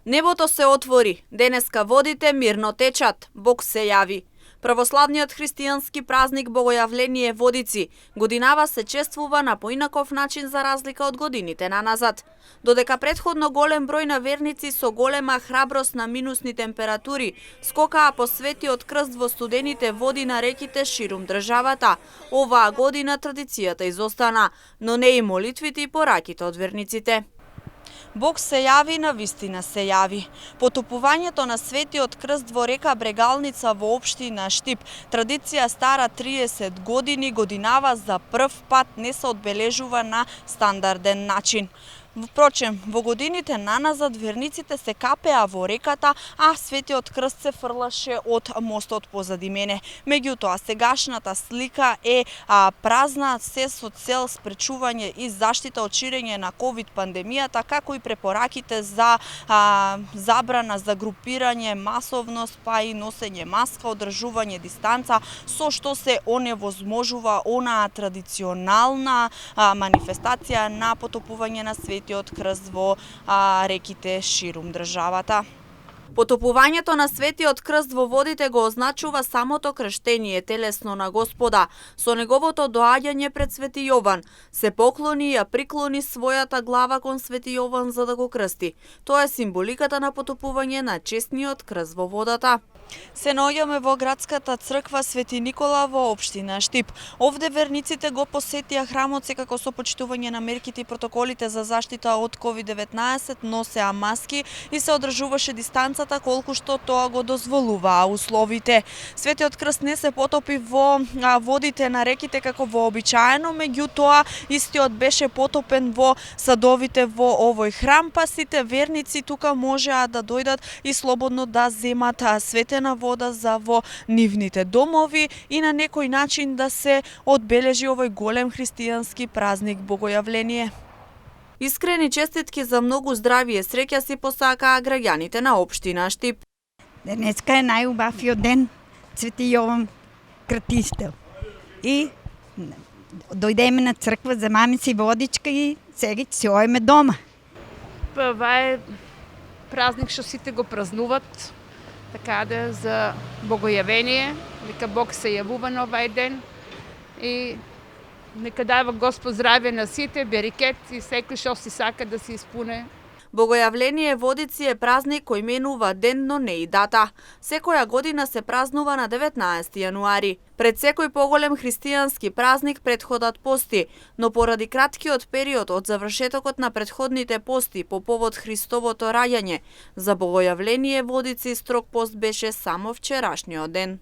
Небото се отвори, денеска водите мирно течат, Бог се јави. Православниот христијански празник Богојавление Водици годинава се чествува на поинаков начин за разлика од годините наназад. Додека претходно голем број на верници со голема храброст на минусни температури скокаа по светиот крст во студените води на реките ширум државата, оваа година традицијата изостана, но не и молитвите и пораките од верниците. Бог се јави, на вистина се јави. Потопувањето на светиот крст во река Брегалница во општина Штип, традиција стара 30 години, годинава за прв пат не се одбележува на стандарден начин. Впрочем, во годините наназад верниците се капеа во реката, а светиот крст се фрлаше од мостот позади мене. Меѓутоа, сегашната слика е празна, се со цел спречување и заштита од ширење на ковид пандемијата, како и препораките за забрана за групирање, масовност, па и носење маска, одржување дистанца, со што се оневозможува онаа традиционална манифестација на потопување на светиот крст во реките ширум државата. Потопувањето на светиот крст во водите го означува самото крштение телесно на Господа. Со неговото доаѓање пред Свети Јован се поклони и ја приклони својата глава кон Свети Јован за да го крсти. Тоа е символиката на потопување на честниот крст во водата. Се наоѓаме во градската црква Свети Никола во општина Штип. Овде верниците го посетија храмот секако со почитување на мерките и протоколите за заштита од COVID-19, носеа маски и се одржуваше дистанцата колку што тоа го дозволуваа условите. Светиот крст не се потопи во водите на реките како вообичаено, меѓутоа истиот беше потопен во садовите во овој храм, па сите верници тука можеа да дојдат и слободно да земат светена вода за во нивните домови и на некој начин да се одбележи овој голем христијански празник Богојавление. Искрени честитки за многу здравје среќа си посакаа граѓаните на општина Штип. Денеска е најубавиот ден, Свети Јован Крстител. И дојдеме на црква, земаме си водичка и сега си ојме дома. Ова е празник што сите го празнуват, така да за Богојавение, нека Бог се јавува на овај ден и нека дава Господ здравје на сите, берекет и секој што си сака да се испуне. Богојавление Водици е празник кој менува ден, но не и дата. Секоја година се празнува на 19 јануари. Пред секој поголем христијански празник претходат пости, но поради краткиот период од завршетокот на претходните пости по повод Христовото раѓање, за Богојавление Водици строг пост беше само вчерашниот ден.